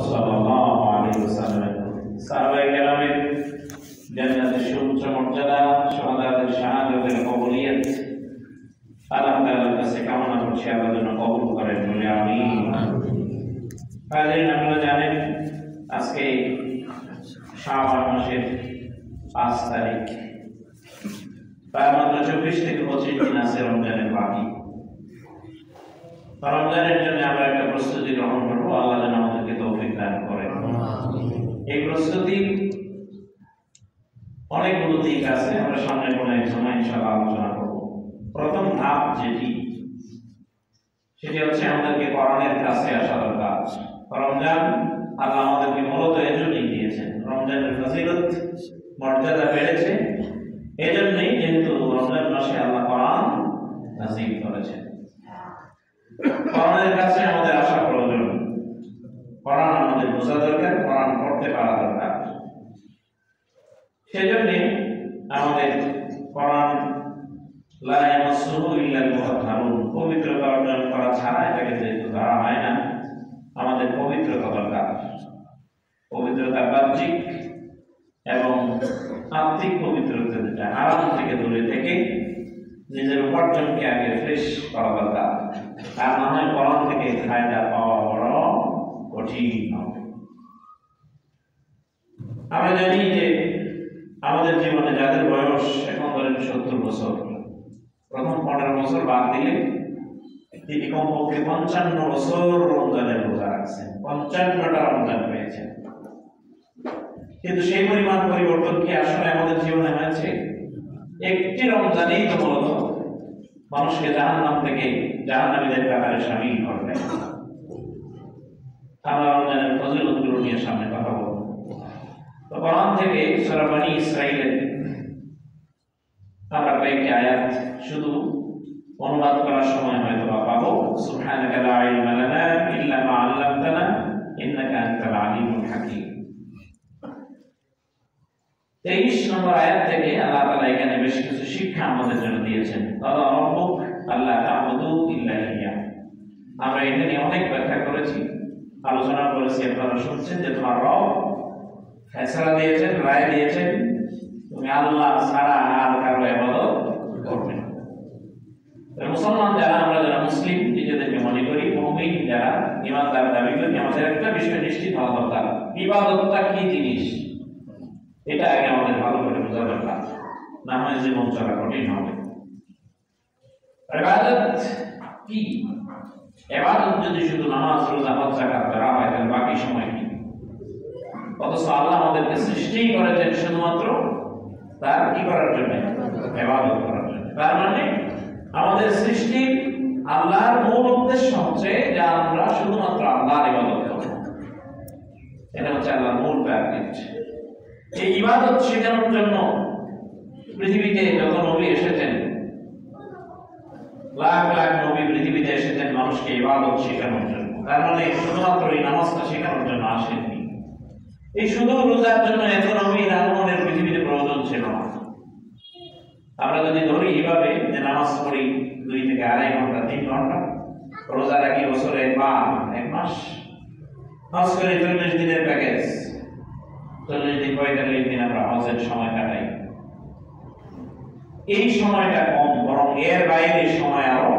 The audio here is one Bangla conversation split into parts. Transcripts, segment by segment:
সাল্লাল্লাহু আলাইহি ওয়াসাল্লাম সাহাবায়ে কেরামের জান্নাতের সুউচ্চ মর্যাদা, শাহাদাতের শাহাদাতের কবুলিয়ত আল্লাহ তাআলার কাছে কামনা করছি, আল্লাহ যেন কবুল করেন বলে আমিন। আপনারা জানেন আজকে শাবান মাসের 5 তারিখ, প্রায় মাত্র 24 থেকে 25 দিন আছে রমজানের বাকি। রমজানের জন্য আমরা একটা প্রস্তুতি গ্রহণ করবো, আল্লাহ যেন আমাদেরকে তৌফিক দান করেন। এই প্রস্তুতি অনেকগুলো দিক আছে, আমরা সামনে কোনো এক সময় ইনশাআল্লাহ আলোচনা করব। প্রথম ধাপ সেটি হচ্ছে আমাদেরকে কোরআনের কাছে আসা দরকার। রমজান আল্লাহ আমাদেরকে মূলত এজন্যই দিয়েছেন, রমজানের ফজিলত মর্যাদা বেড়েছে এজন্যই, যেহেতু রমজান মাসে আল্লাহ কোরআন নাযিল করেছেন। কোরআনের কাছে আমাদের আসা প্রয়োজন, কোরআন আমাদের বোঝা দরকার, কোরআন পড়তে পারা দরকার। সেজন্য আমাদের কোরআন লা ইয়ামাসসুহু ইল্লাল মুতাহহারুন, পবিত্রতা অর্জন করা ছাড়া এটাকে যেহেতু ধরা হয় না, আমাদের পবিত্রতা দরকার। পবিত্রতা বাহ্যিক এবং আত্মিক পবিত্রতা, যেটা হারাম থেকে দূরে থেকে নিজের উপার্জনকে আগে ফ্রেশ করা দরকার। আর না হয় কোরআন থেকে ফায়দা পাওয়া বড় কঠিন হবে। আমরা জানি যে আমাদের জীবনে যাদের বয়স এখন ধরেন 70 বছর, প্রথম 15 বছর বাদ দিলে তিনি কমপক্ষে 55 বছর রমজানের রোজা রাখছেন, 55টা রমজান পেয়েছেন। কিন্তু সেই পরিমাণ পরিবর্তন কি আসলে আমাদের জীবনে হয়েছে? একটি রমজানেই তো মূলত মানুষকে জাহান্নাম থেকে জাহান্নামীদের কাতারে শামিল করবে। আমরা রমজানের ফজিলতগুলো নিয়ে সামনে কথা বলব। তো কোরআন থেকে সূরা বনী ইসরাঈলের আমরা কয়েকটি আয়াত শুধু অনুবাদ করার সময় হয়তো পাবো। সুবহানাকা লা ইলমা লানা ইল্লা মা 'আল্লামতানা ইন্নাকা আনতাল আলিমুল হাকীম। 23 নম্বর আয়াত থেকে আল্লাহ তাআলা এখানে বেশ কিছু শিক্ষা আমাদের জন্য দিয়েছেন। তাআলা রব্বুক আল্লা তা'বুদু ইল্লা ইয়্যাহ। আমরা এটা নিয়ে অনেক ব্যাখ্যা করেছি, আলোচনা করেছি, আপনারা শুনছেন যে তোমার রব ফয়সালা দিয়েছেন, রায় দিয়েছেন, তুমি আল্লাহ ছাড়া আর কারো ইবাদত করবে না। মুসলমান যারা, আমরা যারা মুসলিম নিজেদেরকে মনে করি, মুমিন যারা, ঈমানদার দাবি করি, আমাদের একটা বিষয় নিশ্চিত হওয়া দরকার, ইবাদতটা কি জিনিস এটা আগে আমাদের ভালো করে বোঝা দরকার, না হয় জীবন চলা কঠিন হবে। ইবাদত কি? ইবাদত যদি শুধু নামাজ, রোজা, হজ, যাকাত করা হয় তাহলে বাকি সময় কি? অথচ আল্লাহ আমাদেরকে সৃষ্টি করেছেন শুধুমাত্র তার কি করার জন্য? ইবাদত করার জন্য। তার মানে আমাদের সৃষ্টি আল্লাহর মূল উদ্দেশ্য হচ্ছে যে আমরা শুধুমাত্র আল্লাহর ইবাদত করব। এটা হচ্ছে আল্লাহর মূল টার্গেট। এই ইবাদত শেখানোর জন্য পৃথিবীতে যত নবী এসেছেন, লাখ লাখ নবী পৃথিবীতে এসেছেন মানুষকে ইবাদত শেখানোর জন্য। তার মানে শুধুমাত্র এই নামাজটা শেখানোর জন্য আসেননি। এই শুধু রোজার জন্য এত নবীর আগমনের পৃথিবীতে প্রয়োজন ছিল না। আমরা যদি ধরি এইভাবে যে নামাজ পড়ি 2 থেকে 2.5 ঘন্টা, 3 ঘন্টা, রোজা রাখি বছরে 1 মাস, হজ করি 40 দিনের প্যাকেজ, 40 দিন 45 দিন আমরা হজের সময় কাটাই। এই সময়টা কম, বরং এর বাইরে সময় আরো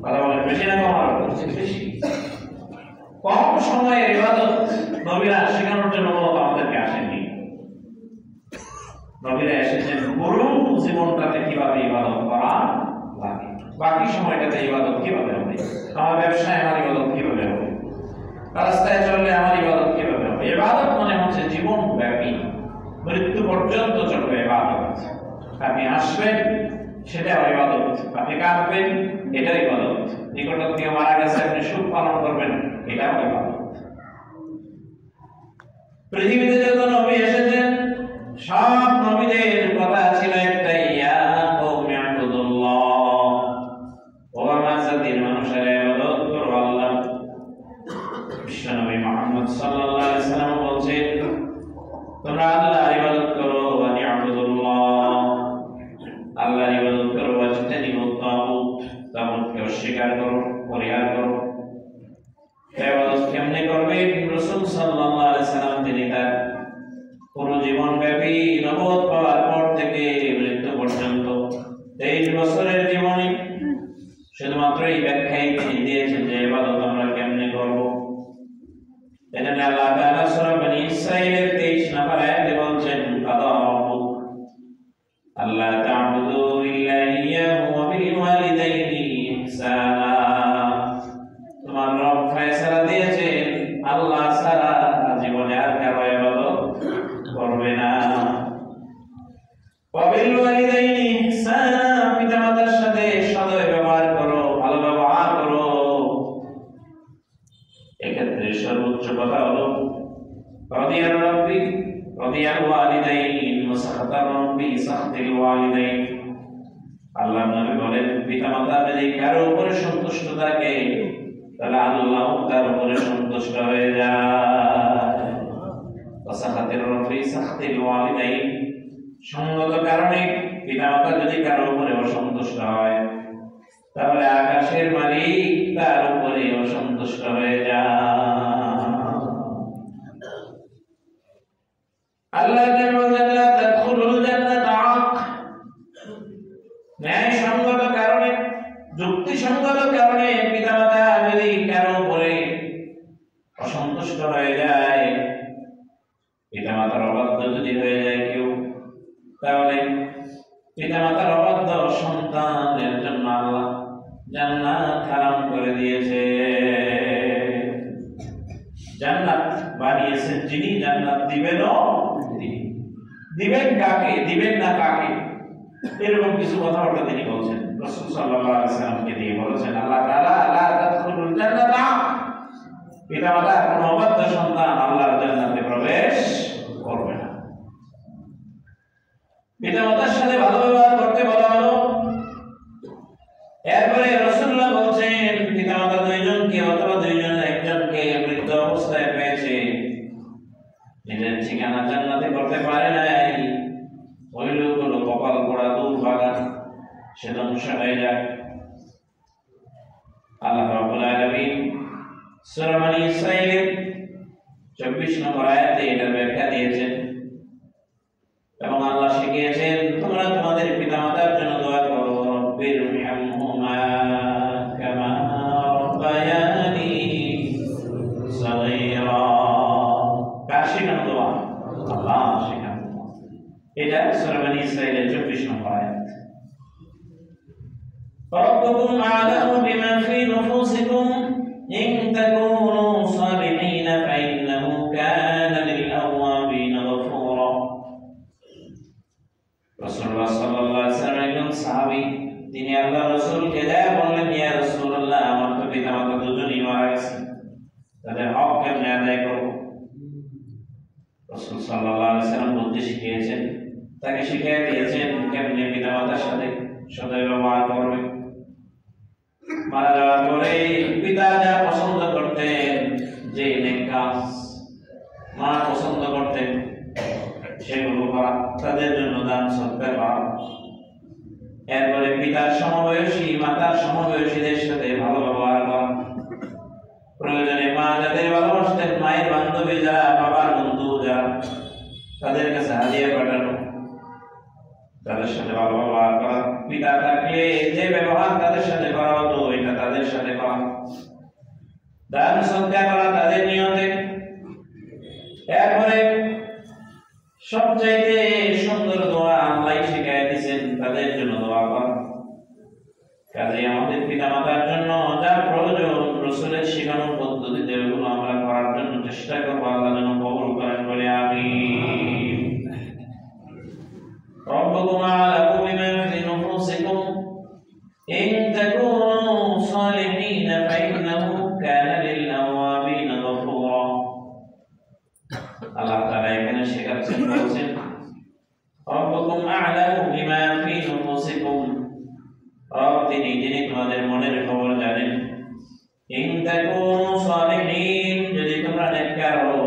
কথা বলেন বেশি না কম? আরো বেশি। কম সময়ের ইবাদত নবীরা শেখানোর জন্য আমাদেরকে আসেননি। নবীরা এসেছেন পুরো জীবনটাতে কিভাবে ইবাদত করা লাগে, বাকি সময়টাতে ইবাদত কিভাবে হবে, আমার ব্যবসায় আমার ইবাদত কিভাবে হবে, রাস্তায় চললে আমার ইবাদত কিভাবে হবে। ইবাদত মানে হচ্ছে জীবন ব্যাপী, মৃত্যু পর্যন্ত চলবে ইবাদত। আপনি আসবেন সেটাও ইবাদত, আপনি কাঁদবেন এটাও ইবাদত, নিকটাত্মীয় মারা গেছে আপনি সুখ পালন করবেন এটাও ইবাদত। পৃথিবীতে যত নবী এসেছেন সব নবীদের কথা ছিল একটাই, ইয়া কওমি আবুদুল্লাহ, ও আমার জাতির মানুষেরা ইবাদত করো আল্লাহ। বিশ্বনবী মুহাম্মদ সাল্লাল্লাহু আলাইহি ওয়াসাল্লাম বলছেন তোমরা আল্লাহর ইবাদত করো, ওয়া নি'বুদুল্লাহ, আল্লাহর ইবাদত করো, ওয়াজতানিবুত তাগুত, তাগুতকে অস্বীকার করো, পরিহার করো। ইবাদতকে কেমনে করবে? রাসূল সাল্লাল্লাহু আলাইহি সাল্লাম তিনি তার পুরো জীবন ব্যাপী নবুয়ত পাওয়ার পর থেকে মৃত্যু পর্যন্ত 23 বছরের জীবনে শুধুমাত্র এই ব্যাখ্যাই তিনি দিয়েছেন যে ইবাদত আমরা কেমনে করব। এজন্য আল্লাহ তাআলা সূরা বনী ইসরাঈলের 23 নম্বর আয়াতে বলছেন, কাদা রাব্বুক আল্লা তা'বুদু ইল্লা ইয়্যাহু ওয়া বিল ওয়ালিদাইনি ইহসানা। তোমার রব ফয়সালা দিয়েছেন আল্লাহ ছাড়া জীবনে আর কারো ইবাদত করবে না। ওয়া বিল ওয়ালিদাইনি ইহসানা, পিতামাতার সাথে সদয় ব্যবহার করো, ভালো ব্যবহার করো। এক্ষেত্রে সর্বোচ্চ কথা হলো রাদিয়াল রাব্বি রাদিয়াল ওয়ালিদাইন ওয়া সাখাতার রাব্বি সাখাতিল ওয়ালিদাইন। আল্লাহর নবী বলেন, পিতামাতা যদি কারো উপরে সন্তুষ্ট থাকে তাহলে আল্লাহ তার উপরে সন্তুষ্ট হয়ে যায়। ওয়া সাখাতির রাব্বি সাখাতিল ওয়ালিদাইন, সঙ্গত কারণে পিতামাতা যদি কারো উপরে অসন্তুষ্ট হয় তাহলে আকাশের মালিক তার উপরে অসন্তুষ্ট হয়ে যায়। আল্লাহ জাল্লা তাদখুলুল জান্নাত আক, ন্যায়সঙ্গত কারণে, যুক্তিসঙ্গত কারণে পিতামাতা যদি কারো উপরে অসন্তুষ্ট হয়ে যায়, পিতামাতার অবাধ্য যদি হয়ে যায় কেউ, তাহলে পিতামাতার অবাধ্য সন্তানের জন্য আল্লাহ জান্নাত হারাম করে দিয়েছে। জান্নাত বানিয়েছেন যিনি, জান্নাত দিবেনও তিনি। দিবেন কাকে, দিবেন না কাকে, এরকম কিছু কথাবার্তা তিনি বলছেন। রাসূল সাল্লাল্লাহু আলাইহি ওয়াসাল্লামকে দিয়ে বলেছেন, আল্লাহ তাআলা লা তাদখুলুল জান্নাত, পিতামাতার কোনো অবাধ্য সন্তান আল্লাহর জান্নাতে প্রবেশ করবে না। পিতামাতার সাথে ভালো ব্যবহার করতে বলা হলো। এরপরে রাসূলুল্লাহ বলছেন, পিতামাতা দুইজনকে অথবা দুইজনের একজনকে মৃত অবস্থায় পেয়েছে, নিজের ঠিকানা জান্নাতে করতে পারে নাই, ওই লোকগুলো কপাল পোড়া দুর্ভাগা, সে ধ্বংস হয়ে যায়। আল্লাহ রাব্বুল আলামিন সূরা বনী ইসরাঈলের 24 নম্বর আয়াতে এটার ব্যাখ্যা দিয়েছেন এবং আল্লাহ শিখিয়েছেন, তোমরা তোমাদের পিতামাতার জন্য দোয়া করো, রব্বিরহামহুমা কামা রাব্বায়ানি সাগীরা। কার শেখানো দোয়া? আল্লাহ শেখানো দোয়া। এটা সূরা বনী ইসরাঈলের 24 নম্বর আয়াত। রব্বুকুম আ'লামু বিমা ফি নুফুসিকুম ইন তাকুনু সালিহিন ফাইন্নাহু কানা লিল আওয়াবিন গফুরা। রাসূলুল্লাহ সাল্লাল্লাহু আলাইহি ওয়াসাল্লাম একজন সাহাবী, তিনি আল্লাহর রাসূলকে যা বললেন, ইয়া রাসূলুল্লাহ, আমার তো পিতামাতা দুজনই মারা গেছে, তাদের হক কেমনে আদায় করব? রাসূল সাল্লাল্লাহু আলাইহি ওয়াসাল্লাম বুদ্ধি শিখিয়েছেন, তাকে শিখিয়ে দিয়েছেন কেমনে পিতামাতার সাথে সদয় ব্যবহার করবে। মারা যাওয়ার পরে পিতা যা পছন্দ করতেন, যে নেক কাজ মা পছন্দ করতেন সেগুলো করা, তাদের জন্য দান সৎকার করা। এরপরে পিতার সমবয়সী মাতার সমবয়সীদের সাথে ভালো ব্যবহার করা। প্রয়োজনে মা যাদের ভালোবাসতেন, মায়ের বান্ধবী যারা, বাবার বন্ধু যারা, তাদের কাছে হাদিয়া পাঠানো, তাদের সাথে ভালো ব্যবহার করা। পিতা থাকলে যে ব্যবহার তাদের সাথে করা হতো এটা তাদের সাথে করা। দান সৎকার করা তাদের নিয়তে। এরপরে সবচাইতে সুন্দর দোয়া আল্লাহ শিখিয়ে দিয়েছেন, তাদের জন্য দোয়া করা। কাজে আমাদের পিতামাতার জন্য যা প্রয়োজন রাসূলের শেখানো পদ্ধতিতে ওগুলো আমরা করার জন্য চেষ্টা করব। আল্লাহ যেন কবুল করেন বলে আমিন। ربكم أعلم بما في نفوسكم إن تكونوا صالحين فإنه كان للأوابين غفورا। আল্লাহ তাআলা এখানে শেখাচ্ছেন, বলছেন রব্বুকুম আ'লামু বিমা ফি নুফুসিকুম, রব তিনি যিনি তোমাদের মনের খবর জানেন। ইন তাকুনু সালিহিন, যদি তোমরা নেককার হও,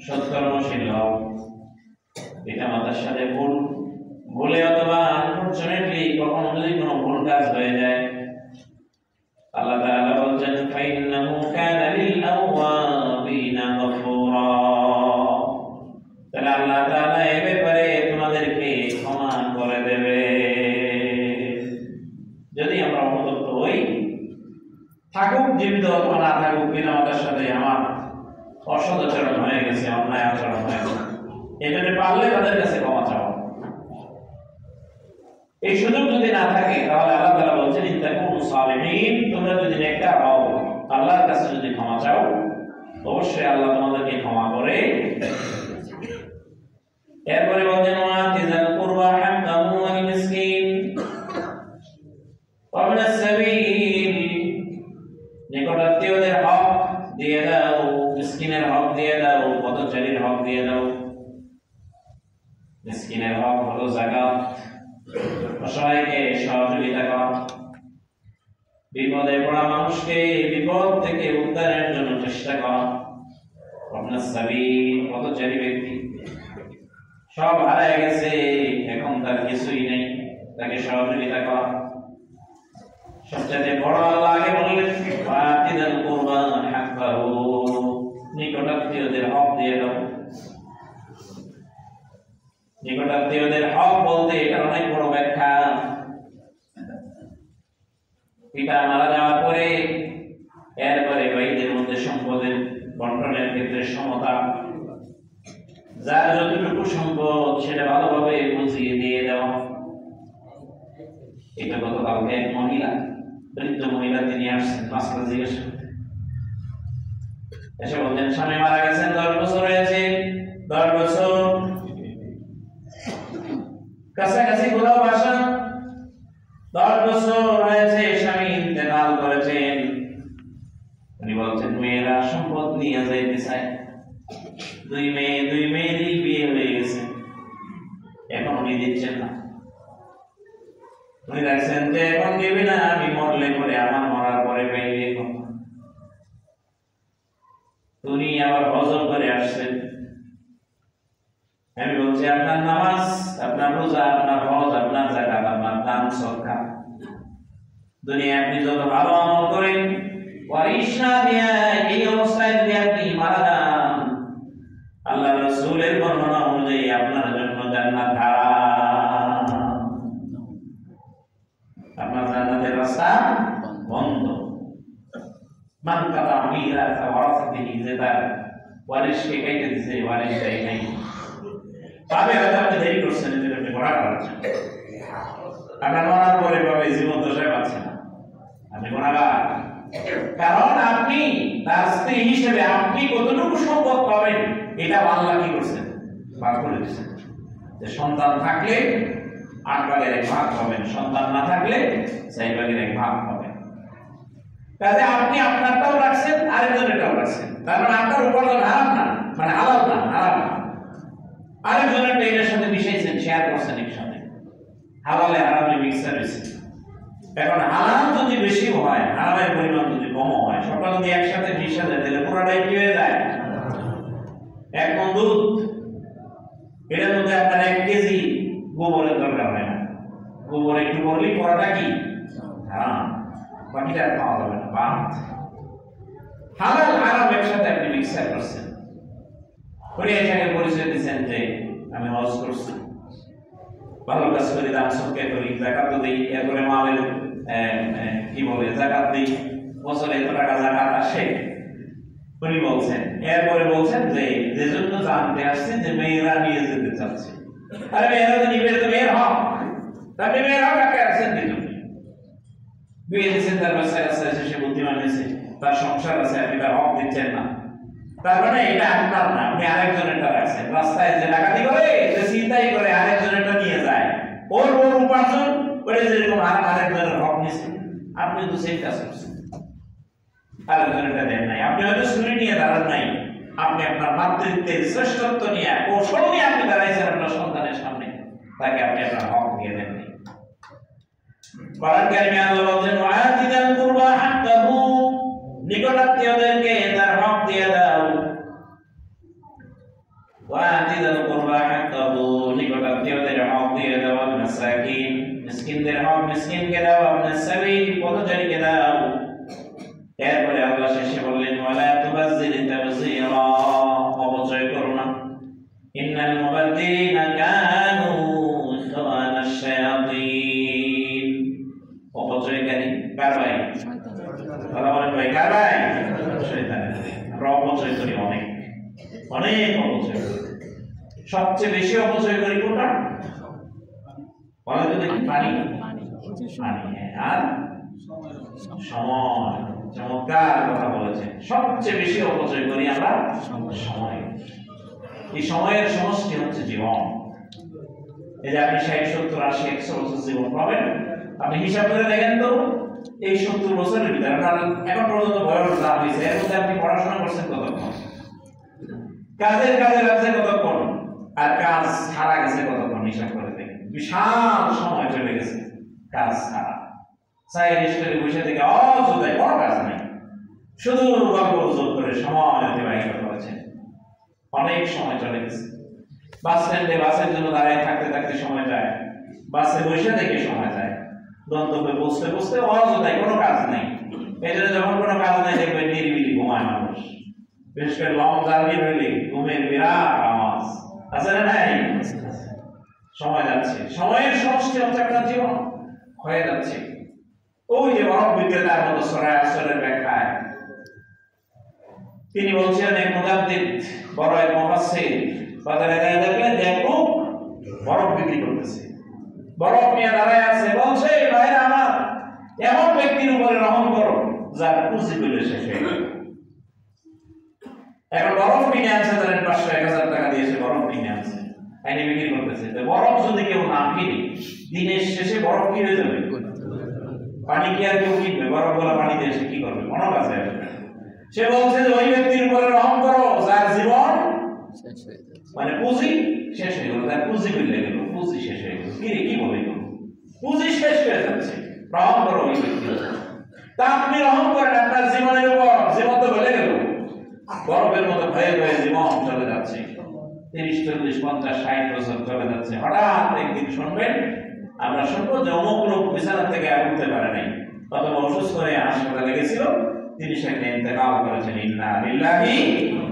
সৎকর্মশীল হও। পিতামাতার সাথে ভুলে অথবা আনফরচুনেটলি কখনো যদি কোনো ভুল কাজ হয়ে যায়, আল্লাহ তাআলা বলছেন ফাইন্নাহু কানা লিল আওয়াব সাথে আমার অসদাচরণ হয়ে গেছে, অন্যায় আচরণ হয়ে গেছে, এজন্য পারলে তাদের কাছে ক্ষমা চাও। এই সুযোগ যদি না থাকে তাহলে আল্লাহ তাআলা বলছেন ইত্তাকুনু সালিহিন, তোমরা যদি নেককার হও, আল্লাহর কাছে যদি ক্ষমা চাও, অবশ্যই আল্লাহ তোমাদেরকে ক্ষমা করে। এরপরে বলছেন ওয়াতিযাল কুরবা হাক্কাহু ওয়াল মিসকিন ওয়া ইবনাস সাবিল, নিকটাত্মীয়দের হক দিয়ে দাও, মিসকিনের হক দিয়ে দাও, পথচারীর হক দিয়ে দাও। মিসকিনের হক হলো যাকাত, অসহায়কে সহযোগিতা করা, বিপদে পড়া মানুষকে বিপদ থেকে উদ্ধারের জন্য চেষ্টা করা। ইবনাস সাবিল, পথচারী ব্যক্তি সব হারিয়ে গেছে, এখন তার কিছুই নেই, তাকে সহযোগিতা করা। সবচেয়ে বড় আল্লাহ আগে বললেন ওয়াতিযাল কুরবা হাক্কাহু, নিকটাত্মীয়দের হক দিয়ে দাও। নিকটাত্মীয়দের হক বলতে এটা অনেক বড় ব্যাখ্যা। পিতা মারা যাওয়ার পরে এরপরে ভাইদের মধ্যে সম্পদের বন্টনের ক্ষেত্রে সমতা, যার যতটুকু সম্পদ সেটা ভালোভাবে বুঝিয়ে দিয়ে দেওয়া। এটা গতকালকে এক মহিলা, বৃদ্ধ মহিলা, তিনি আসছেন মাসলা জিজ্ঞেস করতে, এসে বলছেন স্বামী মারা গেছেন 10 বছর হয়েছে, 10 বছর কাছাকাছি কোথাও বাসা, 10 বছর হয়েছে স্বামী ইন্তেকাল করেছেন। উনি বলছেন মেয়েরা সম্পদ নিয়ে যাইতে চায়, দুই মেয়েরই বিয়ে হয়ে গেছে, এখন উনি দিচ্ছেন না। উনি রাখছেন যে এখন দিবি না, আমি মরলে পরে, আমার মরার পরে পাইলে। উনি আবার হজম করে আসছেন। আমি বলছি আপনার নামাজ, আপনার রোজা, আপনার হজ, আপনার যাকাত, আপনার দান সদকা, দুনিয়া আপনি যত ভালো আমল করেন, ওয়ারিশ না দিয়া এই অবস্থায় যদি আপনি মারা যান, আল্লাহ রাসূলের বর্ণনা অনুযায়ী আপনার জন্য জান্নাত হারাম, আপনার জান্নাতের রাস্তা বন্ধ। মান কাতা মিরাসা ওয়ারাসাতিহি, যে তার ওয়ারিশকে কেটে দিয়েছে, ওয়ারিশ দেয় নাই, পাবে হয়তো আপনি দেরি করছেন, এটা আপনি গোড়া করাচ্ছেন, আপনার মরার পরে পাবে, জীবন দশায় পাচ্ছে না, আপনি গোড়াগার। কারণ আপনি তার স্ত্রী হিসেবে আপনি কতটুকু সম্পদ পাবেন এটা আল্লাহ কি করছেন, ভাগ করে দিয়েছেন। যে সন্তান থাকলে 8 ভাগের 1 ভাগ পাবেন, সন্তান না থাকলে 4 ভাগের 1 ভাগ পাবেন। কাজে আপনি আপনারটাও রাখছেন, আরেকজনেরটাও রাখছেন, তার মানে আপনার উপার্জন হারাম না, মানে হালাল না, হারাম না। আরেকজনের এর সাথে মিশাইছেন, শেয়ার করছেন একসাথে, হালালে হারামে মিক্সার হয়েছে। এখন হারাম যদি বেশি হয়, হারামের পরিমাণ যদি কম হয়, সবটা যদি একসাথে মিশে যায়, তাহলে পুরোটাই কি হয়ে যায়? 1 মণ দুধ, এটার মধ্যে আপনার 1 কেজি গোবরের দরকার হয় না, গোবর একটু পড়লেই পুরোটা কি হারাম, বাকিটা খাওয়া যাবে না। বাদ হালাল হারাম একসাথে আপনি মিক্সার করছেন। উনি এখানে পরিচয় দিচ্ছেন যে আমি হজ করছি, ভালো কাজ করি, দান সদকা করি, যাকাত দিই, এরপরে মালের কি বলে যাকাত দিই, বছরে এত টাকা যাকাত আসে। উনি বলছেন, এরপরে বলছেন যে যে জন্য জানতে আসছে যে মেয়েরা নিয়ে যেতে চাচ্ছে। আরে মেয়েরা তো নিবে, তো মেয়ের হক, তাহলে মেয়ের হক আগে আসছেন কিন্তু বিয়ে দিচ্ছেন, তার বাচ্চা কাছে আছে, সে বুদ্ধিমান হয়েছে, তার সংসার আছে, আপনি তার হক দিচ্ছেন না, তার মানে এটা আপনার না, আপনি আরেকজনেরটা রাখছেন। রাস্তায় যে ডাকাতি করে, যে চিন্তাই করে, আরেকজনেরটা নিয়ে যায়, ওর উপার্জন করে, যেরকম আরেকজনের হক নিচ্ছে, আপনি তো সেই কাজ করছেন, আরেকজনেরটা দেন নাই। আপনি হয়তো শুনে নিয়ে দাঁড়ান নাই, আপনি আপনার মাতৃত্বের শ্রেষ্ঠত্ব নিয়ে, কৌশল নিয়ে আপনি দাঁড়াইছেন আপনার সন্তানের সামনে, তাকে আপনি আপনার হক দিয়ে দেননি। কোরআন কারিমে আল্লাহ বলেন ওয়াতিযাল কুরবা হাক্কাহু, নিকটাত্মীয়দেরকে তার হক দিয়ে দাও। ওয়াতিযাল কুরবা হাক্কাহু, নিকটাত্মীয়দের হক দিয়ে দাও। মাসাকিন, মিসকিনদের হক মিসকিনকে দাও। ইবনাস সাবিল, পথচারীকে দাও। এরপরে আল্লাহ শেষে বললেন ওয়ালা তুবাজ্জির তাবযীরা, অপচয় করো না। ইন্নাল মুবাদ্দিরিনা কানু ইখওয়ানাশ শায়াতিন, অপচয়কারী কার ভাই? কথা বলেন ভাই, কার ভাই? শয়তানের। অপচয় করি অনেক অনেক অপচয় করি। সবচেয়ে বেশি অপচয় করি কোনটা বলে তো দেখি? পানি। আর সময়। চমৎকার কথা বলেছেন। সবচেয়ে বেশি অপচয় করি আমরা সময়। এই সময়ের সমষ্টি হচ্ছে জীবন। এই যে আপনি 60, 70, 80, 100 বছর জীবন পাবেন, আপনি হিসাব করে দেখেন তো এই 70 বছরের ভিতরে আপনার এখন পর্যন্ত বয়স যা হয়েছে এর মধ্যে আপনি পড়াশোনা করছেন কতক্ষণ, কাজের লাগছে কতক্ষণ, আর কাজ ছাড়া গেছে কতক্ষণ, হিসাব করে দেখেন। বিশাল সময় চলে গেছে কাজ ছাড়া। সাইড বসে থেকে অযথায় কোনো কাজ নেই, শুধু গল্প গুজব করে সময় অতিবাহিত করেছেন। অনেক সময় চলে গেছে। বাস স্ট্যান্ডে বাসের জন্য দাঁড়িয়ে থাকতে থাকতে সময় যায়, বাসে বসে থেকে সময় যায়, গন্তব্যে পৌঁছতে পৌঁছতে অযথায় কোনো কাজ নেই। এই জন্য যখন কোনো কাজ নেই দেখবেন নিরিবিলি ঘুমায় মানুষ। বিশেষ করে লং জার্নি হইলে ঘুমের বিরাট আওয়াজ আছে না নাই? সময় যাচ্ছে, সময়ের সমষ্টি হচ্ছে আপনার জীবন হয়ে যাচ্ছে। ওই যে বরফ বিক্রেতার মতো সরায় আসরের ব্যাখ্যায় তিনি বলছিলেন, এক মুজাদ্দিদ বড় এক মুফাসসির বাজারে দেখলেন যে এক লোক বরফ বিক্রি করতেছে, বরফ নিয়ে দাঁড়ায় আছে, বলছে ভাইরা আমার, এমন ব্যক্তির উপরে রহম করো যার পুঁজি পেলে শেষ হয়ে গেল। এখন বরফ কিনে আনছে, ধরেন 500, 1000 টাকা দিয়েছে বরফ কিনে আনছে, আইনে বিক্রি করতেছে। বরফ যদি কেউ না কিনে দিনের শেষে বরফ কি হয়ে যাবে? পানি কি আর কেউ কিনবে? বরফ গলা পানি দিয়ে সে কি করবে? কোনো কাজে আসবে। সে বলছে যে ওই ব্যক্তির উপরে রহম করো যার জীবন মানে পুঁজি শেষ হয়ে গেল, তার পুঁজি মিলে গেল, পুঁজি শেষ হয়ে গেল। কি বলে গেল? পুঁজি শেষ হয়ে যাচ্ছে, রহম করো ওই ব্যক্তির। তা আপনি রহম করেন আপনার জীবনের উপর, জীবন তো বলে গেল, বরফের মতো ভয়ে ভয়ে জীবন চলে যাচ্ছে, 30, 40, 50, 60 বছর চলে যাচ্ছে। হঠাৎ একদিন শুনবেন, আমরা শুনবো যে অমুক লোক বিছানা থেকে আর উঠতে পারে নাই, অথবা অসুস্থ হয়ে হাসপাতালে গেছিল, তিনি সেখানে ইন্তেকাল করেছেন। ইন্না লিল্লাহি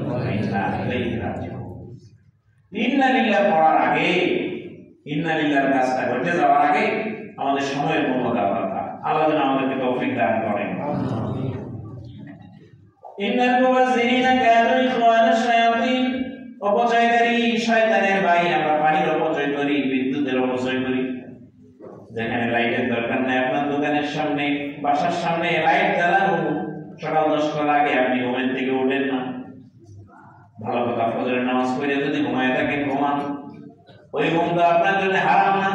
ওয়া ইন্না ইলাইহি রাজিউন। ইন্না লিল্লাহ পড়ার আগে, ইন্না লিল্লাহর কাজটা ঘটে যাওয়ার আগে আমাদের সময়ের মূল্য দেওয়া দরকার। আল্লাহ যেন আমাদেরকে তৌফিক দান করেন। ইন্নাল মুবাযযিরিনা কানু ইখওয়ানাশ শায়াতিন। অপচয়কারী শয়তানের ভাই। আমরা পানির অপচয় করি, বিদ্যুতের অপচয় করি। যেখানে লাইটের দরকার নেই, আপনার দোকানের সামনে, বাসার সামনে লাইট জ্বালানো, সকাল 10টার আগে আপনি ঘুমের থেকে ওঠেন না। ভালো কথা, ফজরের নামাজ পড়ে যদি ঘুমায় থাকেন, ঘুমান। ওই ঘুম তো আপনার জন্য হারাম না,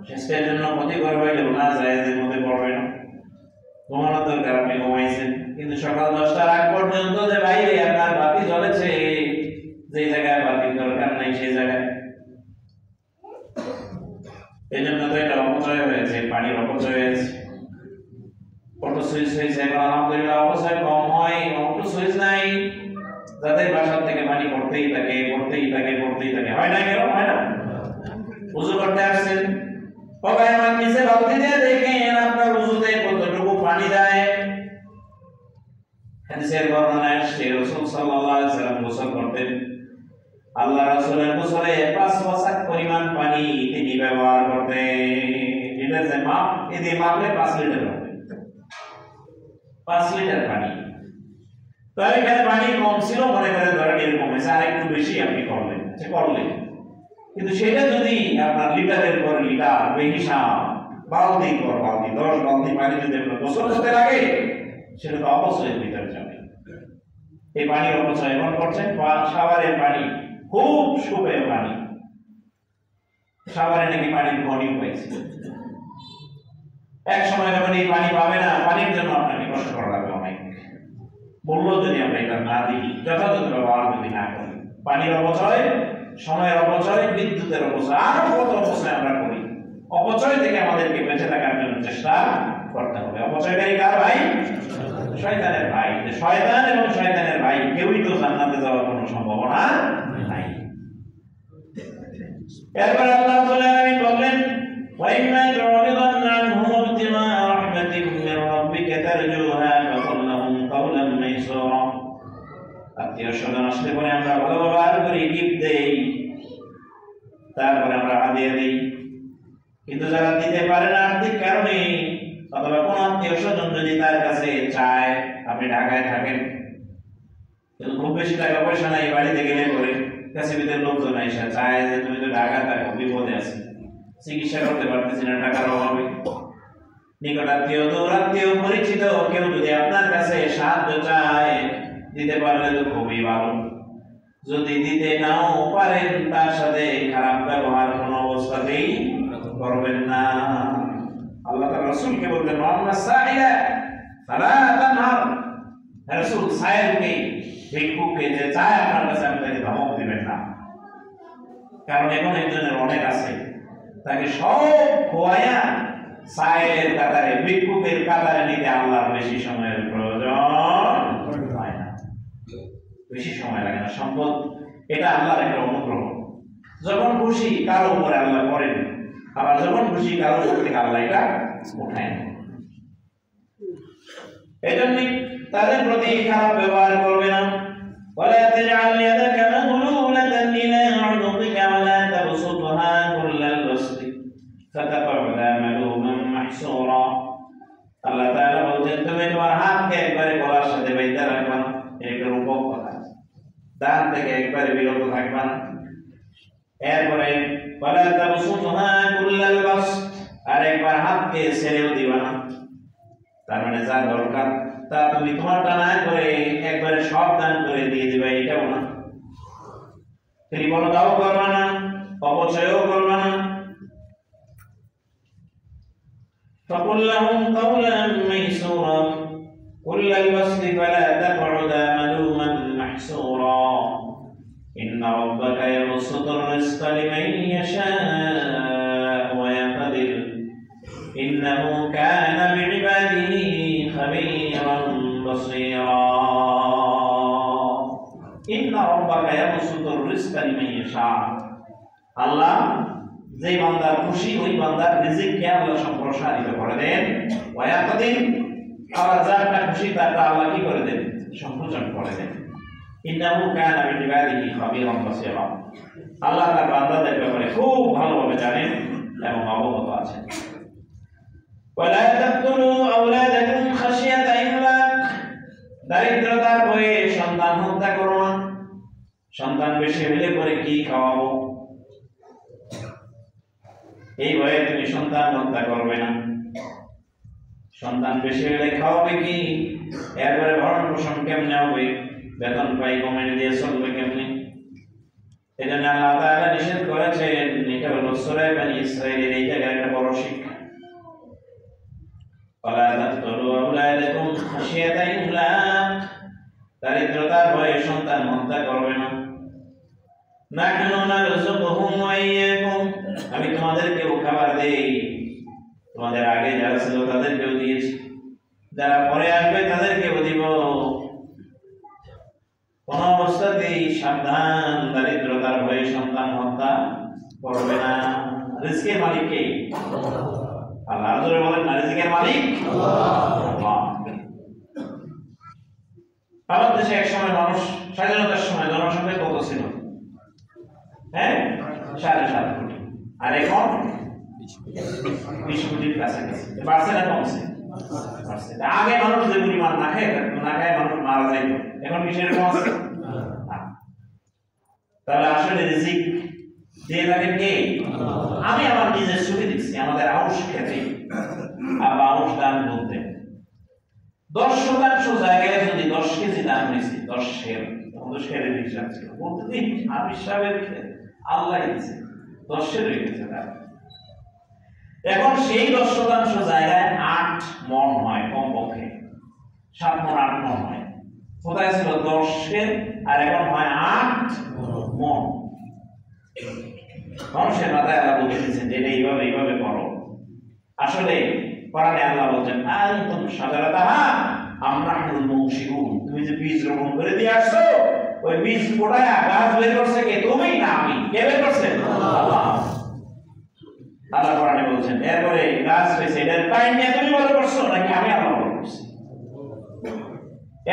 স্বাস্থ্যের জন্য ক্ষতিকর হইলেও না জায়েজের মধ্যে পড়বে না। ঘুমানোর দরকার, আপনি ঘুমাইছেন, কিন্তু সকাল 10টার আগ পর্যন্ত যে বাইরে আপনার বাতি জ্বলেছে, যে জায়গায় বাতির দরকার নাই সেই জায়গায়, এই জন্য তো এটা অপচয় হয়েছে, পানির অপচয় হয়েছে। অটো সুইচ হয়েছে, এখন আলহামদুলিল্লাহ অপচয় কম হয়। অটো সুইচ নাই, যাদের বাসার থেকে পানি পড়তেই থাকে, হয় না? কেন হয় না? উযু করতে আসছেন, আমার নিচে বালতি দিয়ে দেখেন আপনার উযুতে কতটুকু পানি দেয়। হাদিসের বর্ণনায় আসছে রাসূল সাল্লাল্লাহু আলাইহি ওয়াসাল্লাম গোসল করতেন, আল্লাহ রাসূলের গোসলে 5 ওয়াসাক পরিমাণ পানি তিনি ব্যবহার করতেন। এটা যে মাপ, এতে মাপলে 5 লিটার হবে, 5 লিটার পানি। তো এখানে পানি কম ছিল, মনে করেন ধরেন এরকম হয়েছে, আর একটু বেশি আপনি করলেন, কিন্তু সেটা যদি আপনার লিটারের পর লিটার বেহিসাব, বালতির পর বালতি, 10 বালতি পানি যদি আপনার গোসল করতে লাগে, সেটা তো অপচয়ের ভিতরে যাবে। এই পানির অপচয় এমন করছেন, শাওয়ারের পানি খুব সুপেয় পানি, শাওয়ারে নাকি পানির ঘনি হয়েছে। এক সময় যখন এই পানি পাবে না, পানির জন্য আপনাকে কষ্ট করা লাগবে অনেক। মূল্য যদি আমরা এটা না দিই, যথাযথ ব্যবহার যদি না করি, পানির অপচয়, সময়ের অপচয়, বিদ্যুতের অপচয়, আরো কত অপচয় আমরা করি। অপচয় থেকে আমাদেরকে বেঁচে থাকার জন্য চেষ্টা করতে হবে। অপচয়কারী কার ভাই? শয়তানের ভাই। শয়তান এবং শয়তানের ভাই কেউই তো জান্নাতে যাওয়ার কোনো সম্ভাবনা নাই। এরপর আল্লাহ রাব্বুল আলামিন বললেন, ওয়া ইম্মা তু'রিদান্না আনহুম ইবতিগা রাহমাতিন মির রাব্বিকা তারজুহা ফাকুল লাহুম কাওলান মাইসুরা। আত্মীয়-স্বজন আসলে পরে আমরা ভালো ব্যবহার করি, গিফট দেই, তারপরে আমরা হাদিয়া দেই। কিন্তু যারা দিতে পারে না আর্থিক কারণে, অথবা কোন আত্মীয়-স্বজন যদি তার কাছে চায়, আপনি ঢাকায় থাকেন, খুব বেশি টাকা পয়সা নাই, বাড়িতে গেলে পরে কাছেপিতের লোকজন আইসা চায় যে তুমি তো ঢাকা থাকো, বিপদে আছি, চিকিৎসা করতে পারতেছি না টাকার অভাবে। নিকটাত্মীয়, দূরাত্মীয়, পরিচিত কেউ যদি আপনার কাছে সাহায্য চায়, দিতে পারলে তো খুবই ভালো। যদি দিতে নাও পারেন, তার সাথে খারাপ ব্যবহার কোনো অবস্থাতেই করবেন না। আল্লাহ তাআলা রাসূলকে বললেন, মুহাম্মদ সাইলা ফালা তানহার, রাসূল সাইলকে, ভিক্ষুককে যে চায় আপনার কাছে, আপনি তাকে ধমক দিবেন না। কারণ এখন একজনের অনেক আছে, তাকে সব খোয়ায়া সাইলের কাতারে, ভিক্ষুকের কাতারে নিতে আল্লাহর বেশি সময়ের প্রয়োজন হয় না, বেশি সময় লাগে না। সম্পদ এটা আল্লাহর একটা অনুগ্রহ। যখন খুশি কারো উপরে আল্লাহ করেন, আবার যখন খুশি কারো উপর থেকে আল্লাহ এটা উঠায়। এই জন্য তাদের প্রতি খারাপ ব্যবহার করবে না। ولا تجعل يدك مغلولة إلى عنقك ولا تبسطها كل البسط فتقعد ملوما محسورا। আল্লাহ তাআলা বলেন, তুমি তোমার হাতকে একবারে গলার সাথে বেঁধে রাখবা না, এটা রূপক কথা। দান থেকে একবারে বিরত থাকবা না। এরপরে ولا تبسطها كل البسط, আর একবার হাতকে ছেড়েও দিবা না। তার মানে যা দরকার তা তুমি তোমারটা না করে একবারে সব দান করে দিয়ে দিবা, এটাও না। কৃপণতাও করবা না, অপচয়ও করবা না। فقل لهم قولا ميسورا كل البسط فلا تقعد ملوما محسورا إن ربك يبسط الرزق لمن يشاء ويقدر إنه كان بعباده خبيرا بصيرا إن ربك يبسط الرزق لمن يشاء। আল্লাহ যে বান্দার খুশি, ওই বান্দার রিজিককে আল্লাহ সম্প্রসারিত করে দেন। ওয়ায়াকাদির, আবার যারটা খুশি তারটা আল্লাহ কি করে দেন? সংকোচন করে দেন। ইন্নাহু কানা বিইবাদিহি খাবীরান বাসীরা। আল্লাহ তার বান্দাদের ব্যাপারে খুব ভালোভাবে জানেন এবং অবগত আছেন। ওয়ালা তাকতুলু আওলাদাকুম খাশিয়াতা ইমলাক, দারিদ্রতার ভয়ে সন্তান হত্যা করো না। সন্তান বেশি হলে পরে কি খাওয়াবো, এই ভয়ে তুমি সন্তান হত্যা করবে না। সন্তান বেশি হলে খাওয়াবে কি, এরপরে ভরণ পোষণ কেমনে হবে, বেতন পাই কমিয়ে দিয়ে চলবে কেমনে? এই জন্য আল্লাহ তাআলা নিষেধ করেছেন। এটা হলো সূরা বনী ইসরাঈলের এই জায়গায় একটা বড় শিক্ষা। ওয়ালা তাকতুলু আওলাদাকুম খাশিয়াতা ইমলাক, দারিদ্রতার ভয়ে সন্তান হত্যা করবে না। নাহনু নারযুকুহুম ওয়া ইয়্যাকুম, আমি তোমাদেরকেও খাবার দেই, তোমাদের আগে যারা ছিল তাদেরকেও দিয়েছি, যারা পরে আসবে তাদেরকেও দিব। কোন অবস্থাতেই সাবধান, দারিদ্রতার ভয়ে সন্তান হত্যা করবে না। রিজকের মালিক কে? আল্লাহ। জোরে বলেন না, রিজকের মালিক আল্লাহ। আমাদের দেশে এক সময় মানুষ, স্বাধীনতার সময় জনসংখ্যা কত ছিল? 7.5 কোটি। আর এখন 20 কোটির কাছাকাছি। বাড়ছে না কমছে? বাড়ছে। আগে মানুষ যে পরিমাণ না খায় মানুষ মারা যাইত, এখন কি সেরকম আছে? তাহলে আসলে রিজিক দিয়ে থাকেন কে? আমি আমার নিজের চোখে দেখছি। আমাদের আউশ খেতে আউশ দান বলতে 10% জায়গায় যদি 10 কেজি দান হয়েছে, 10 শের, 10 শেরের হিসাব ছিল বলতে দিন, আমি সাহেবের আল্লাহ দিয়েছে 10 শের হয়ে গেছে। এখন সেই 10% জায়গায় 8 মণ হয়, কমপক্ষে 7 মণ 8 মণ হয়। কোথায় ছিল 10 শের, আর এখন হয় 8 মণ। মানুষের মাথায় আল্লাহ বলে দিয়েছেন যে এইভাবে এইভাবে করো। আসলে কোরআনে আল্লাহ বলছেন, আনতুম শাজারাতাহা আম নাহনুল মুনশিউন, তুমি যে বীজ রোপণ করে দিয়ে আসছো, ওই বীজ ফোটায় গাছ বের করছে কে? তুমি না আমি। কে বের করছে? আল্লাহ। আল্লাহ কোরআনে বলছেন, এরপরে গাছ হয়েছে, এটার পানি নিয়ে তুমি বড় করছো নাকি আমি আল্লাহ বড় করছি?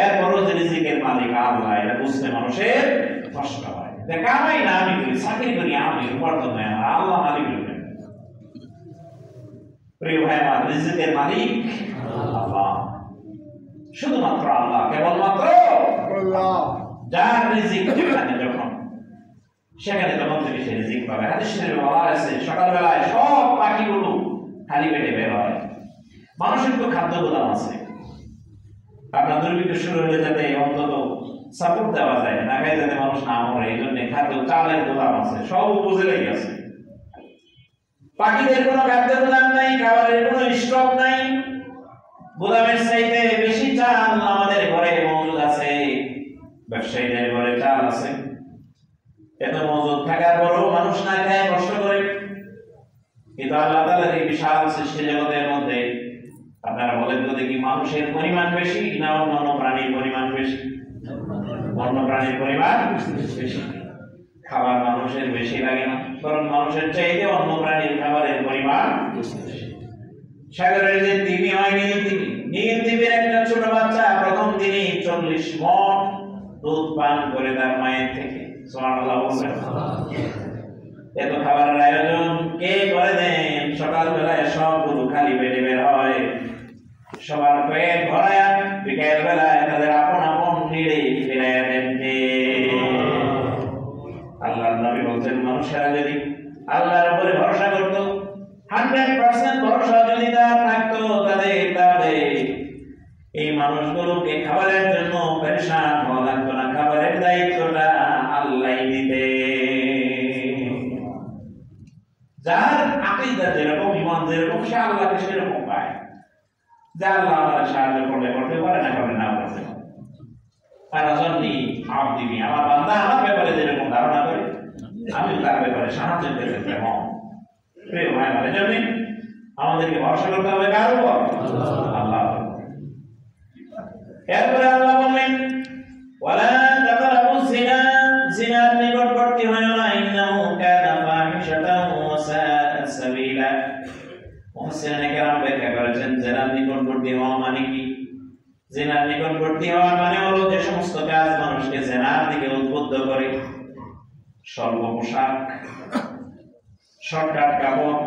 এরপরও যে রিজিকের মালিক আল্লাহ, এটা বুঝতে মানুষের কষ্ট হয়। কামাই না আমি করি, চাকরি করি আমি, উপার্জন হয় আমার, আল্লাহ মালিক হবেন। প্রিয় ভাই আমার, রিজিকের মালিক আল্লাহ, শুধুমাত্র আল্লাহ, কেবলমাত্র আল্লাহ। যার রিজিক যেখানে যখন সেখানে তখন থেকে সে রিজিক পাবে। হাদিস শরীফে বলা আছে সকালবেলায় সব পাখিগুলো খালি পেটে বের হয়। মানুষের তো খাদ্য গোদাম আছে, আপনার দুর্ভিক্ষ শুরু হলে যাতে অন্তত সাপোর্ট দেওয়া যায়, না খাই যাতে মানুষ না মরে, এই জন্য খাদ্য চালের গোদাম আছে, সব উপজেলাই আছে। পাখিদের কোনো খাদ্য গোদাম নাই, খাবারের কোনো স্টক নাই। গোদামের চাইতে বেশি চাল আমাদের ঘরে মজুদ আছে, ব্যবসায়ীদের ঘরে চাল আছে। এত মজুদ থাকার পরও মানুষ না খায় কষ্ট করে। কিন্তু আল্লাহ তাআলার এই বিশাল সৃষ্টি জগতের মধ্যে আপনারা বলেন তো দেখি, মানুষের পরিমাণ বেশি না অন্যান্য প্রাণীর পরিমাণ বেশি? অন্য প্রাণীর পরিমাণ বেশি। খাবার মানুষের বেশি লাগে না, কারণ মানুষের চাইতে অন্য প্রাণীর খাবারের পরিমাণ বেশি। সাগরের যে তিমি হয় নীল তিমির একটা ছোট বাচ্চা প্রথম দিনই 40 মণ দুধ পান করে তার মায়ের থেকে। সুবহানাল্লাহ বলবেন। এত খাবারের আয়োজন কে করে দেন? সকালবেলায় সবগুলো খালি পেটে বের হয়, সবার পেট ভরায়া বিকেল বেলায় তাদের আপন আপন নিড়ে ফিরাইয়া দেন। আল্লাহর নবী বলছেন, মানুষেরা যদি আল্লাহর উপরে ভরসা করত, 100% ভরসা যদি তার থাকতো তাহলে এই মানুষগুলোকে খাবারের জন্য পেরেশান হওয়া লাগতো না, খাবারের দায়িত্বটা আল্লাহ দিতে। যার আকীদা যেরকম, ঈমান যেরকম, সে আল্লাহকে সেরকম পায়। যা আল্লাহ আমাদের সাহায্য করলে করতে পারে, না করলে না করতে পারে। আর রাজনী আব্দিবি, আমার বান্দা আমার ব্যাপারে যেরকম ধারণা করে আমি তার ব্যাপারে সাহায্য পেতে চাই। প্রিয় ভাই, আমাদের জন্য আমাদেরকে ভরসা করতে হবে কার উপর? আল্লাহ। এরপরে আল্লাহ বললেন, ওয়ালা তাকরাবুজ জিনা, জিনার নিকটবর্তী হয়ো না, ইন্নাহু কানা ফাহিশাতান ওয়া সাআ সাবিলা। মুফাসসিরিনে কেরাম ব্যাখ্যা করেছেন, জিনার নিকটবর্তী হওয়া মানে কি? জিনার নিকটবর্তী হওয়া মানে হলো যে সমস্ত কাজ মানুষকে জিনার দিকে উদ্বুদ্ধ করে। স্বল্প পোশাক, শর্টকাট কাপড়,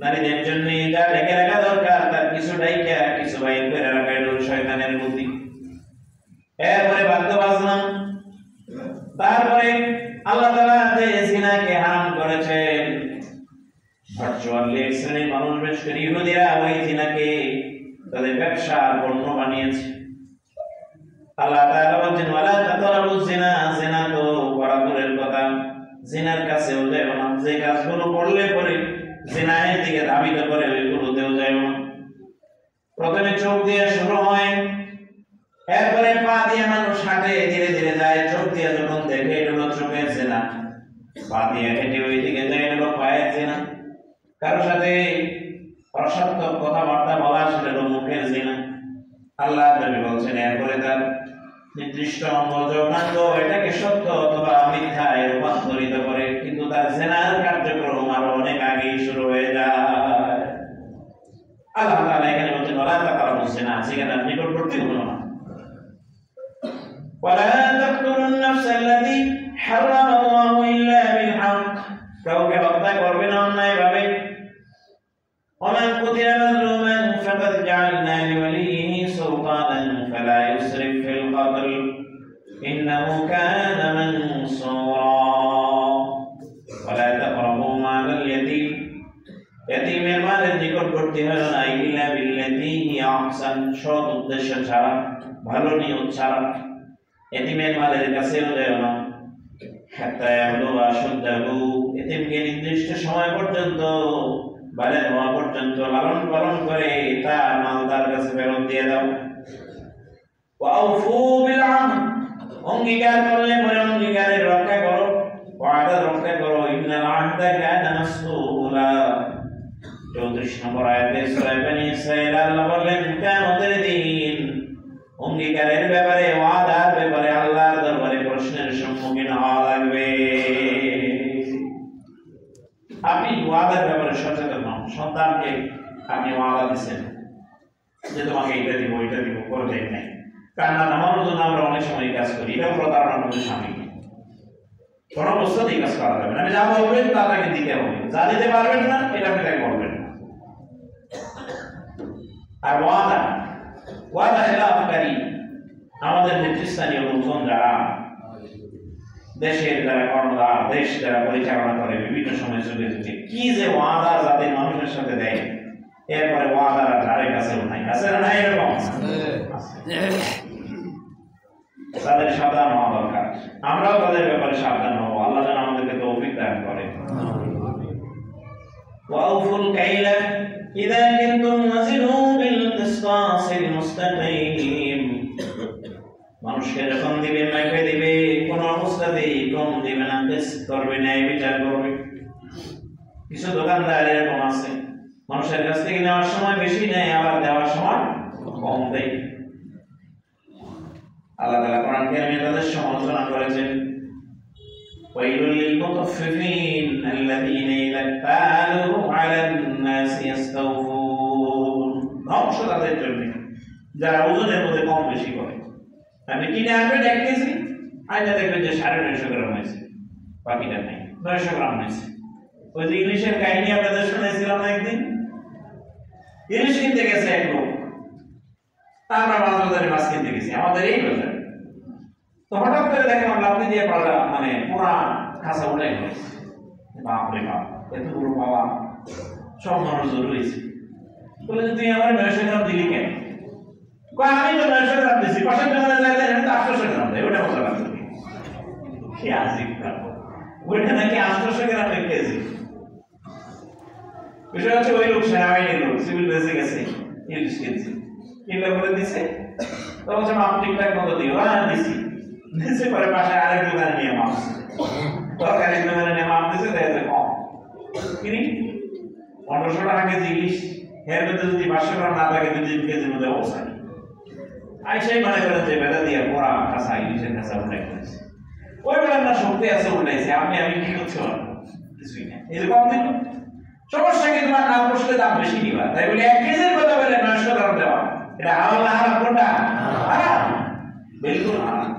নারীদের জন্য যা ঢেকে রাখা দরকার তার কিছু ডাইকা কিছু বাইর করে রাখা, এটা শয়তানের বুদ্ধি। এরপরে বাদ্য বাজনা, তারপরে আল্লাহ তাআলা যে জিনাকে হারাম করেছেন, ভার্চুয়ালি এক শ্রেণীর মানুষ, বিশেষ করে ইহুদিরা ওই জিনাকে তাদের ব্যবসার পণ্য বানিয়েছে। আল্লাহ তাআলা বলেন, ওয়ালা তাকরাবুজ জিনা, জিনা তো করা দূরের কথা, জিনার কাছেও যাও না। যে কাজগুলো করলে পরে জিনার দিকে ধাবিত করে ওইগুলোতেও যাও না। প্রথমে চোখ দিয়ে শুরু হয়, এরপরে পা দিয়ে মানুষ হাঁটে, ধীরে ধীরে যায়। চোখ দিয়ে যখন দেখে এটা হলো চোখের জিনা, পা দিয়ে হেঁটে ওই দিকে যায়, এটা হলো পায়ের জিনা। কারোর সাথে অসত্য কথাবার্তা বলা, সেটা হলো মুখের জিনা। আল্লাহ নবী বলছেন, এরপরে তার নির্দিষ্ট অঙ্গ যৌনাঙ্গ এটাকে সত্য অথবা মিথ্যায় রূপান্তরিত করে, কিন্তু তার জিনার কার্যক্রম আরো অনেক আগেই শুরু হয়ে যায়। আল্লাহ তাআলা এখানে বলছেন, ওয়ালা তাকরাবুজ জিনা, জিনার নিকটবর্তী হলো না। ওয়ালা তাকতুলুন নাফসাল্লাতী হারামাল্লাহু ইল্লা বিল হক, কাউকে হত্যা করবে না অন্যায় ভাবে। ومن قتل مظلوما فقد جعلنا لوليه سلطانا فلا يسرف في القتل إنه كان منصورا ولا تقربوا مال اليتيم, يتيমের মালের নিকটবর্তী হয়ো না, ইল্লা বিল্লাতী হিয়া আহসান, সৎ উদ্দেশ্য ছাড়া, ভালো নিয়ত ছাড়া। এতিমের মালের কাছেও যাও না, হাত্তা ইয়াবলুগা আশুদ্দাহু, এতিমকে নির্দিষ্ট সময় পর্যন্ত, বালেগ হওয়া পর্যন্ত লালন পালন করে তার মাল তার কাছে ফেরত দিয়ে দাও। ওয়াউফু বিল আহদ, অঙ্গীকার করলে পরে অঙ্গীকারের রক্ষা করো, ওয়াদা রক্ষা করো। ইন্নাল আহদা কানা মাসউলা, 34 নম্বর আয়াতে সূরা বনী ইসরাঈল আল্লাহ বললেন, কিয়ামতের দিন অঙ্গীকারের ব্যাপারে, ওয়াদার ব্যাপারে আল্লাহর দরবারে প্রশ্নের সম্মুখীন হওয়া লাগবে। আপনি ওয়াদার ব্যাপারে সচেতন হন। সন্তানকে আপনি ওয়াদা দিচ্ছেন যে তোমাকে এটা দিব ওইটা দিব, করে দেন নাই। কান্না নামানোর জন্য আমরা অনেক সময় কাজ করি, এটা প্রতারণার মধ্যে স্বামী। কোনো অবস্থাতেই কাজ করা যাবে না। আপনি যা বলবেন তা তাকে দিতে হবে, যা দিতে পারবেন না এটা আপনি তাকে বলবেন না। আর ওয়াদা খেলাফকারী আমাদের নেতৃস্থানীয় লোকজন যারা, দেশের যারা কর্ণধার, দেশ যারা পরিচালনা করে বিভিন্ন সময় যুগে যুগে কি যে ওয়াদা জাতির মানুষের সাথে দেয়, এরপরে ওয়াদার ধারে কাছেও নাই, আছে না নাই? এরকম তাদের সাবধান হওয়া দরকার। আমরাও তাদের ব্যাপারে সাবধান হবো। আল্লাহ যেন আমাদেরকে তৌফিক দান করে। ওয়াউফুল কাইলা ইযা কিনতুম ওয়াজিনু বিল কিসতাসিল মুস্তাকিম। মানুষকে যখন দিবে, মাইকে দিবে, কোন অবস্থাতেই কম দিবে না, কিসত করবে, ন্যায় বিচার করবে। কিছু দোকানদার এরকম আছে, মানুষের কাছ থেকে নেওয়ার সময় বেশি নেয়, আবার দেওয়ার সময় কম দেয়। আল্লাহ তাআলা কোরআন কারীমে তাদের সমালোচনা করেছেন, ওয়াইলুল লিল মুতাফফিফিন আল্লাযীনা ইযা তালু আলান নাসি ইস্তাওফুন। ধ্বংস তাদের জন্য যারা ওজনের মধ্যে কম বেশি করে। আপনি কিনে আনবেন 1 কেজি, আইনা দেখবেন যে 950 গ্রাম হয়েছে, বাকিটা নাই, 900 গ্রাম হয়েছে। ওই যে ইলিশের কাহিনী আপনাদের শুনেছিলাম না একদিন, ইলিশ কিনতে গেছে এক লোক, আমরা বাজারে মাছ কিনতে গেছি, আমাদের এই বাজার। তো হঠাৎ করে দেখলাম লাফি দিয়ে পাড়া, মানে পুরা খাসা উঠে গেছে। বাপরে বাপ, এত বড় পাওয়া, সব মানুষ জোর হয়েছে। বলে যে তুই আমার 900 গ্রাম দিলি কেন? আমি তো 900 গ্রাম দিছি, পাশের দোকানে যাই দেন 800 গ্রাম দেয়, ওটা মজা লাগছে। কি আজিব ব্যাপার, ওইটা নাকি 800 গ্রাম 1 কেজি। বিষয় হচ্ছে ওই লোক সেনাবাহিনীর লোক, সিভিল বেসে গেছে, ইলিশ কিনছে, কিনলে বলে দিছে, তো বলছে মাপ ঠিকঠাক মতো দিও। হ্যাঁ দিছি, দিছে পরে পাশে আরেক দোকানে নিয়ে মাপ, তরকারি দোকানে নিয়ে মাপ দিছে, দেখে কম কিনি 1500 টাকা কেজি ইলিশ, এর মধ্যে যদি 500 গ্রাম না থাকে 2-3 কেজির মধ্যে অবস্থায় আইসাই মনে করেন যে বেলা দিয়ে পোড়া কাঁচা ইলিশের কাঁচা উল্টাই করেছে। ওই বেলার না শক্তি আছে উল্টাইছে, আমি কি করতে পারবো? কিছুই না, এই যে কম দিল সমস্যা কি? তোমার নাম বসলে দাম বেশি নিবা, তাই বলে 1 কেজির কথা বলে 900 গ্রাম দেওয়া, এটা হারাম না হারাম? কোনটা হারাম? বিলকুল হারাম।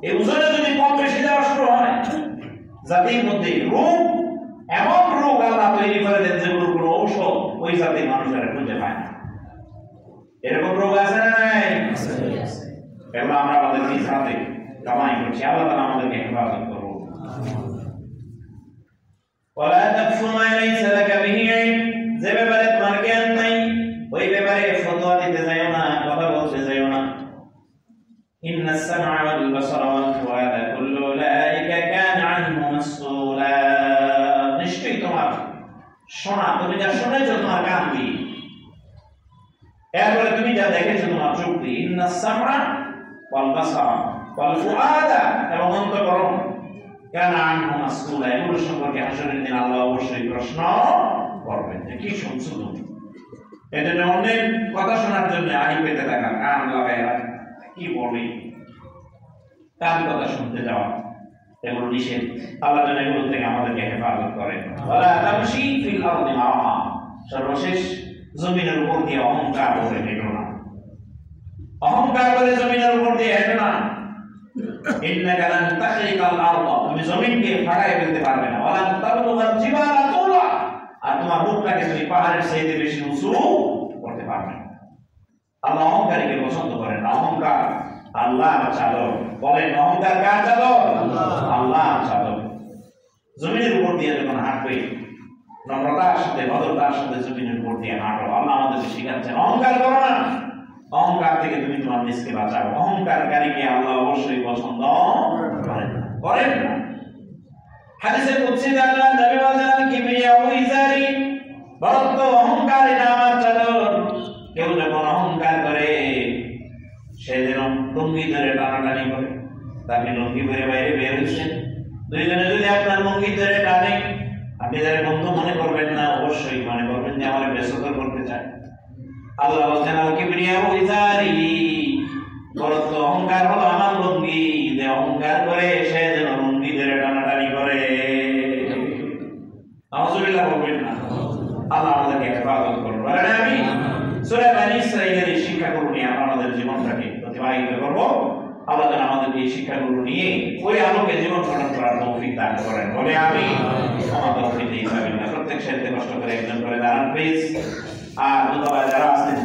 এই ওজনে যদি কম বেশি দেওয়া শুরু হয়, জাতির মধ্যে রোগ, এমন রোগ আল্লাহ তৈরি করে দেন যেগুলোর কোনো ঔষধ ওই জাতির মানুষেরা খুঁজে পায় না। এরকম রোগ আছে না নাই? এগুলো আমরা আমাদের নিজ হাতে কামাই করছি। আল্লাহ তাআলা আমাদেরকে হেফাজত করুন। ওয়ালা তাকফু মা লাইসা লাকা বিহি ইলম, যে ব্যাপারে তোমার জ্ঞান নাই ওই ব্যাপারে ফতোয়া দিতে যাও না, কথা বলতে যাও না। ইন্নাস সামআ ওয়াল বাসারা ওয়াল ফুআদা কুল্লু উলাইকা কানা আনহু মাসউলা। নিশ্চয়ই তোমার শোনা, তুমি যা শুনেছো তোমার কান দিয়ে, এরপরে তুমি যা দেখেছো তোমার চোখ দিয়ে। ইন্নাস সামআ ওয়াল বাসারা ওয়াল ফুআদা, এবং অন্তঃকরণ, কানা আনহু মাসউলা, এগুলো সম্পর্কে হাসরের দিন আল্লাহ অবশ্যই প্রশ্ন করবেন যে কি শুনছো তুমি। এজন্য অন্যের কথা শোনার জন্য আড়ি পেতে থাকা, কান লাগায় কি বলি, কান কথা শুনতে যাওয়া, এগুলো নিষেধ। আল্লাহ যেন এগুলো থেকে আমাদেরকে হেফাজত করেন। ওয়ালা তামশি ফিল আরদি মারহা, সর্বশেষ জমিনের উপর দিয়ে অহংকার করে হেঁটো না, অহংকার করে জমিনের উপর দিয়ে হেঁটো না। ইন্নাকা লান তাখরিকাল আরদ, তুমি জমিনকে ফাটায় ফেলতে পারবে না। ওয়ালা তাবলুগাল জিবালা তুলা, আর তোমার মুখটাকে তুমি পাহাড়ের চাইতে বেশি উঁচু করতে পারবে না। আল্লাহ অহংকারীকে পছন্দ করেন না। অহংকার আল্লাহর চাদর, বলেন অহংকার কার চাদর? আল্লাহর চাদর। জমিনের উপর দিয়ে যখন হাঁটবে, নম্রতার সাথে, ভদ্রতার সাথে জমিনের উপর দিয়ে হাঁটো। আল্লাহ আমাদেরকে শিখাচ্ছেন অহংকার করো না, অহংকার থেকে তুমি তোমার নিজকে বাঁচাও। অহংকারকারীকে আল্লাহ অবশ্যই পছন্দ করেন না। হাদিসে কুদসিতে আল্লাহ নবী বলেন, কিবরিয়া ইজারি, বরত্ব অহংকার এটা আমার চাদর। কেউ যখন অহংকার করে সে যেন লুঙ্গি ধরে টানাটানি করে, তাকে লুঙ্গি পরে বাইরে বের হচ্ছেন, দুইজনে যদি আপনার লুঙ্গি ধরে টানে, আপনি যারা বন্ধু মনে করবেন না, অবশ্যই মনে করবেন যে আমার বেসতর করতে চায়। আল্লাহ বলছেন আল কিবরিয়া ইজারি, বরত্ব অহংকার হলো আমার লুঙ্গি। যে অহংকার করে সে যেন লুঙ্গি ধরে টানাটানি করে। আউযুবিল্লাহ বলবেন না। আল্লাহ আমাদেরকে হেফাজত করুন। বলেন আমিন। সূরা বনী ইসরাঈলের এই শিক্ষাগুলো নিয়ে আমরা আমাদের জীবনটাকে অতিবাহিত করব। আল্লাহ যেন আমাদেরকে এই শিক্ষাগুলো নিয়ে ওই আলোকে জীবন গঠন করার তৌফিক দান করেন। বলে আমিন। আমাদের তৌফিক দিন। প্রত্যেক সাথে কষ্ট করে একজন করে দাঁড়ান প্লিজ। আর দুতলায় যারা আছেন